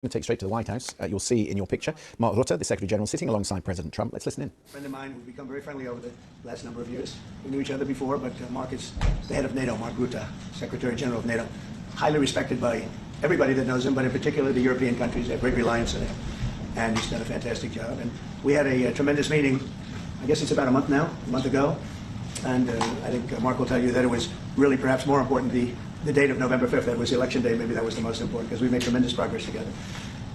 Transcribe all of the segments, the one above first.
going to take straight to the White House. You'll see in your picture Mark Rutte, the Secretary General, sitting alongside President Trump. Let's listen in. A friend of mine, we've become very friendly over the last number of years. We knew each other before, but Mark is the head of NATO, Mark Rutte, Secretary General of NATO. Highly respected by everybody that knows him, but in particular the European countries. They have great reliance on him. And he's done a fantastic job. And we had a tremendous meeting, I guess it's about a month ago. And I think Mark will tell you that it was really perhaps more important the date of November 5th. That was the election day. Maybe that was the most important because we made tremendous progress together.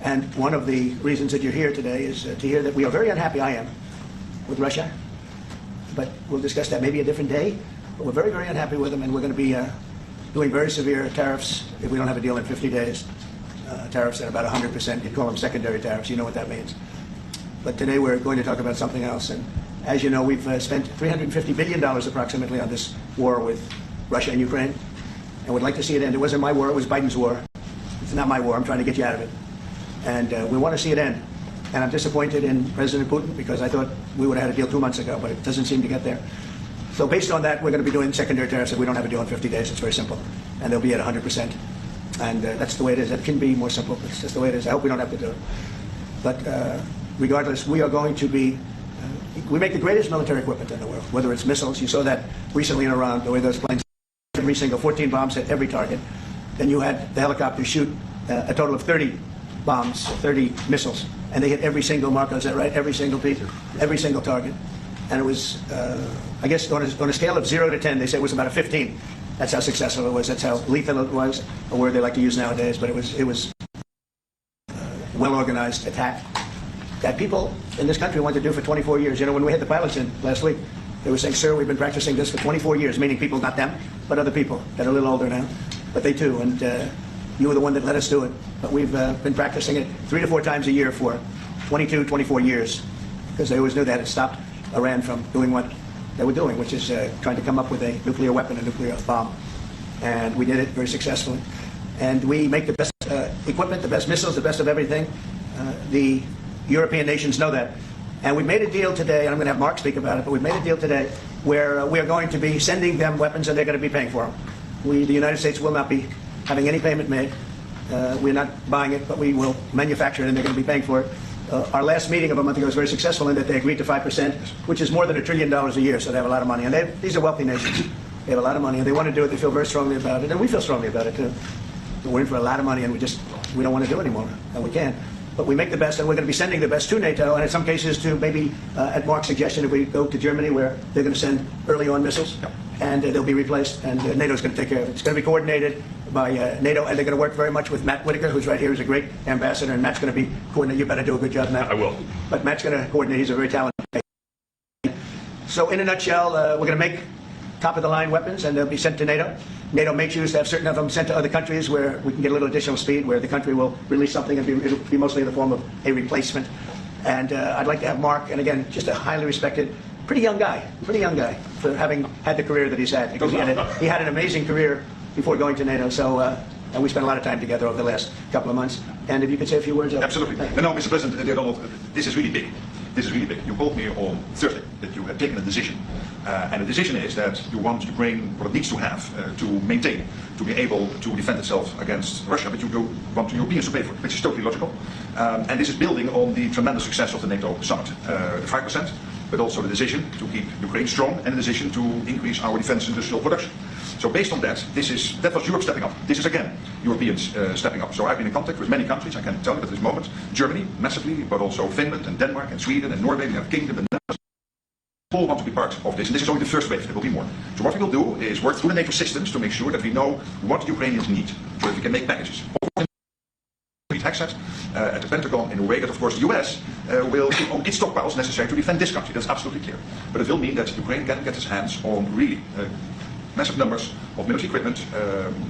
And one of the reasons that you're here today is to hear that we are very unhappy, I am, with Russia. But we'll discuss that maybe a different day. But we're very, very unhappy with them, and we're going to be doing very severe tariffs if we don't have a deal in 50 days. Tariffs at about 100%. You call them secondary tariffs. You know what that means. But today we're going to talk about something else. And as you know, we've spent $350 billion approximately on this war with Russia and Ukraine. And we'd like to see it end. It wasn't my war. It was Biden's war. It's not my war. I'm trying to get you out of it. And we want to see it end. And I'm disappointed in President Putin because I thought we would have had a deal 2 months ago, but it doesn't seem to get there. So based on that, we're going to be doing secondary tariffs if we don't have a deal in 50 days. It's very simple. And they'll be at 100%. And that's the way it is. It can be more simple, but it's just the way it is. I hope we don't have to do it. But regardless, we are going to be, we make the greatest military equipment in the world, whether it's missiles. You saw that recently in Iran, the way those planes, every single 14 bombs hit every target. Then you had the helicopters shoot a total of 30 bombs, 30 missiles, and they hit every single marker. Is that right? Every single piece, every single target. And it was, I guess, on a scale of 0 to 10, they say it was about a 15. That's how successful it was. That's how lethal it was, a word they like to use nowadays. But it was well-organized attack that people in this country wanted to do for 24 years. You know, when we had the pilots in last week, they were saying, "Sir, we've been practicing this for 24 years," meaning people, not them, but other people that are a little older now. But they too, and you were the one that let us do it. But we've been practicing it 3 to 4 times a year for 22, 24 years, because they always knew that it stopped Iran from doing what they were doing, which is trying to come up with a nuclear weapon, a nuclear bomb. And we did it very successfully. And we make the best equipment, the best missiles, the best of everything. The European nations know that. And we made a deal today, and I'm going to have Mark speak about it, but we made a deal today where we are going to be sending them weapons and they're going to be paying for them. The United States will not be having any payment made. We're not buying it, but we will manufacture it and they're going to be paying for it. Our last meeting of a month ago was very successful in that they agreed to 5%, which is more than $1 trillion a year, so they have a lot of money. And these are wealthy nations. They have a lot of money, and they want to do it. They feel very strongly about it, and we feel strongly about it, too. We're in for a lot of money, and we don't want to do it anymore, and we can't. But we make the best, and we're going to be sending the best to NATO, and in some cases to maybe, at Mark's suggestion, if we go to Germany, where they're going to send early-on missiles, and they'll be replaced, and NATO's going to take care of it. It's going to be coordinated by NATO, and they're going to work very much with Matt Whitaker, who's right here, who's a great ambassador, and Matt's going to be coordinating. You better do a good job, Matt. I will. But Matt's going to coordinate. He's a very talented guy. So in a nutshell, we're going to make top-of-the-line weapons, and they'll be sent to NATO. NATO may choose to have certain of them sent to other countries where we can get a little additional speed, where the country will release something and it'll be mostly in the form of a replacement. And I'd like to have Mark, and again, just a highly respected, pretty young guy, for having had the career that he's had. Because he had an amazing career before going to NATO. So, and we spent a lot of time together over the last couple of months. And if you could say a few words. Absolutely. No, Mr. President, dear Donald, this is really big. This is really big. You told me on Thursday that you had taken a decision. And the decision is that you want Ukraine what it needs to have to maintain, to be able to defend itself against Russia, but you want the Europeans to pay for it, which is totally logical. And this is building on the tremendous success of the NATO summit, the 5%, but also the decision to keep Ukraine strong and the decision to increase our defense industrial production. So based on that, that was Europe stepping up. This is again Europeans stepping up. So I've been in contact with many countries. I can tell you at this moment, Germany massively, but also Finland and Denmark and Sweden and Norway, the United Kingdom and Netherlands. All want to be part of this, and this is only the first wave. There will be more. So what we will do is work through the NATO systems to make sure that we know what Ukrainians need, so that we can make packages. At the Pentagon in a way that, of course, the US will keep on its stockpiles necessary to defend this country. That's absolutely clear. But it will mean that Ukraine can get its hands on really massive numbers of military equipment,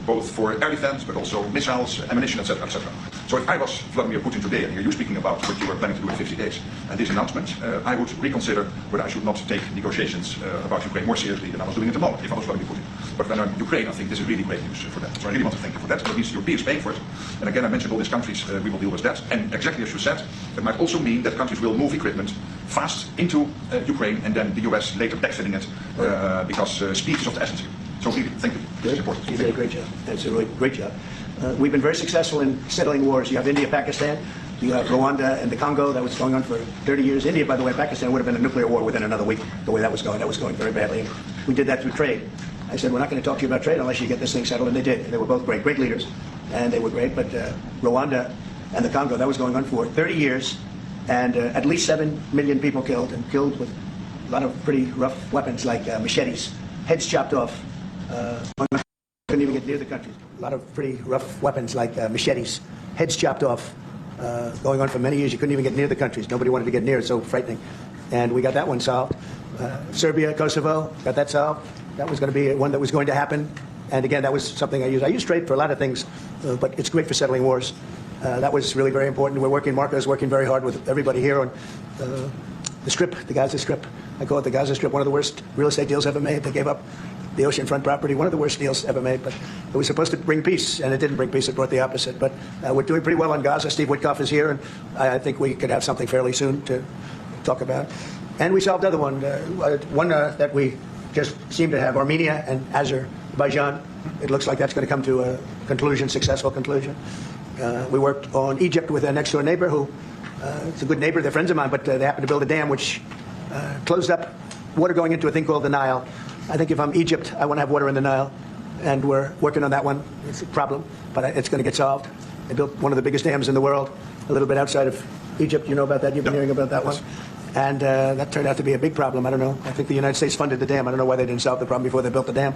both for air defense, but also missiles, ammunition, etc., etc. So if I was Vladimir Putin today, and hear you speaking about what you were planning to do in 50 days, and this announcement, I would reconsider whether I should not take negotiations about Ukraine more seriously than I was doing at the moment, if I was Vladimir Putin. But when I'm Ukraine, I think this is really great news for that. So I really want to thank you for that. At least the Europeans paying for it. And again, I mentioned all these countries, we will deal with that. And exactly as you said, it might also mean that countries will move equipment fast into Ukraine, and then the US later backfilling it, because speed is of the essence here. So really, thank you. This is important. You did a great job. That's a really great job. We've been very successful in settling wars. You have India, Pakistan, you have Rwanda and the Congo. That was going on for 30 years. India, by the way, Pakistan would have been a nuclear war within another week, the way that was going. That was going very badly. And we did that through trade. I said, we're not going to talk to you about trade unless you get this thing settled, and they did. They were both great leaders, and they were great. But Rwanda and the Congo, that was going on for 30 years, and at least 7 million people killed, and killed with a lot of pretty rough weapons like machetes, heads chopped off. Couldn't even get near the countries. A lot of pretty rough weapons like machetes, heads chopped off, going on for many years. You couldn't even get near the countries. Nobody wanted to get near it, so frightening. And we got that one solved. Serbia, Kosovo, got that solved. That was going to be one that was going to happen. And again, that was something I used. I use trade for a lot of things, but it's great for settling wars. That was really very important. Marco's working very hard with everybody here on the Strip, the Gaza Strip. I call it the Gaza Strip, one of the worst real estate deals ever made. They gave up the oceanfront property, one of the worst deals ever made. But it was supposed to bring peace, and it didn't bring peace. It brought the opposite. But we're doing pretty well on Gaza. Steve Witkoff is here, and I think we could have something fairly soon to talk about. And we solved another one, that we just seem to have, Armenia and Azerbaijan. It looks like that's going to come to a conclusion, successful conclusion. We worked on Egypt with our next-door neighbor, who is a good neighbor. They're friends of mine, but they happened to build a dam which closed up water going into a thing called the Nile. I think if I'm Egypt, I want to have water in the Nile, and we're working on that one. It's a problem, but it's going to get solved. They built one of the biggest dams in the world, a little bit outside of Egypt. You know about that? You've been hearing about that one. And that turned out to be a big problem. I don't know. I think the United States funded the dam. I don't know why they didn't solve the problem before they built the dam.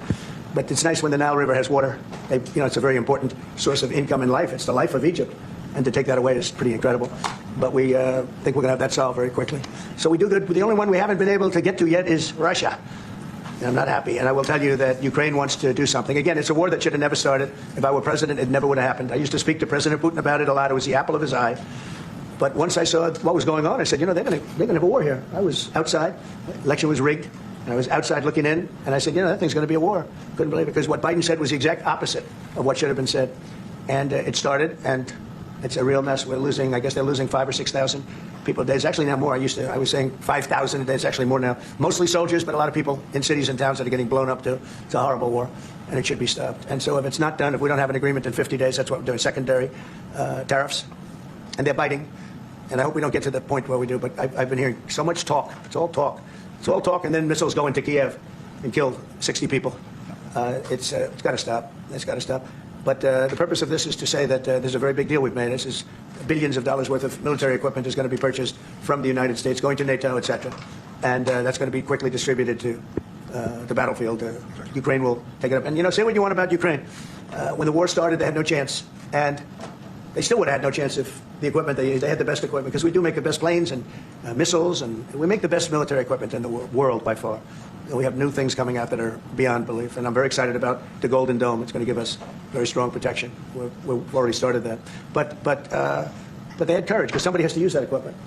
But it's nice when the Nile River has water. It's a very important source of income and life. It's the life of Egypt. And to take that away is pretty incredible. But we think we're going to have that solved very quickly. So we do good. The only one we haven't been able to get to yet is Russia. And I'm not happy. And I will tell you that Ukraine wants to do something. Again, it's a war that should have never started. If I were president, it never would have happened. I used to speak to President Putin about it a lot. It was the apple of his eye. But once I saw what was going on, I said, they're going to have a war here. I was outside. The election was rigged. And I was outside looking in. And I said, that thing's going to be a war. Couldn't believe it, because what Biden said was the exact opposite of what should have been said. And it started, and it's a real mess. We're losing, I guess they're losing 5,000 or 6,000 people a day. It's actually now more. I was saying 5,000 a day. It's actually more now. Mostly soldiers, but a lot of people in cities and towns that are getting blown up too. It's a horrible war, and it should be stopped. And so if it's not done, if we don't have an agreement in 50 days, that's what we're doing, secondary tariffs. And they're biting. And I hope we don't get to the point where we do, but I've been hearing so much talk. It's all talk. It's all talk, and then missiles go into Kiev and kill 60 people. It's got to stop. It's got to stop. But the purpose of this is to say that there's a very big deal we've made. This is billions of dollars worth of military equipment is going to be purchased from the United States, going to NATO, et cetera. And that's going to be quickly distributed to the battlefield. Ukraine will take it up. And, say what you want about Ukraine. When the war started, they had no chance. And they still would have had no chance if the equipment, they had the best equipment, because we do make the best planes and missiles, and we make the best military equipment in the world by far. And we have new things coming out that are beyond belief, and I'm very excited about the Golden Dome. It's going to give us very strong protection. We've already started that. But they had courage, because somebody has to use that equipment.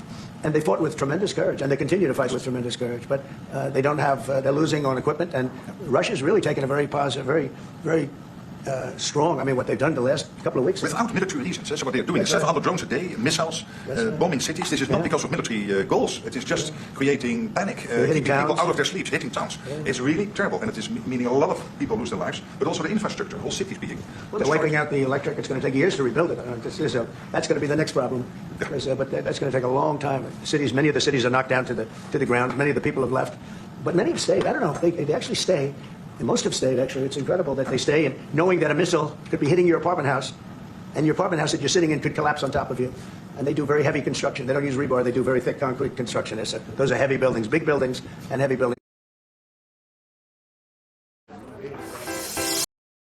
And they fought with tremendous courage, and they continue to fight with tremendous courage. But they don't have, they're losing on equipment, and Russia's really taken a very positive, very strong. I mean, what they've done the last couple of weeks. Without military reasons. So what they're doing is 700 drones a day, missiles, bombing cities. This is not because of military goals. It is just creating panic, keeping people out of their sleeps, hitting towns. It's really terrible, and it is meaning a lot of people lose their lives, but also the infrastructure, whole cities being. Well, they're wiping out the electric. It's going to take years to rebuild it. That's going to be the next problem. But that's going to take a long time. Many of the cities are knocked down to the ground. Many of the people have left, but many have stayed. I don't know. They actually stay. And most have stayed, actually. It's incredible that they stay, and knowing that a missile could be hitting your apartment house, and your apartment house that you're sitting in could collapse on top of you. And they do very heavy construction. They don't use rebar. They do very thick concrete construction. Those are heavy buildings, big buildings, and heavy buildings.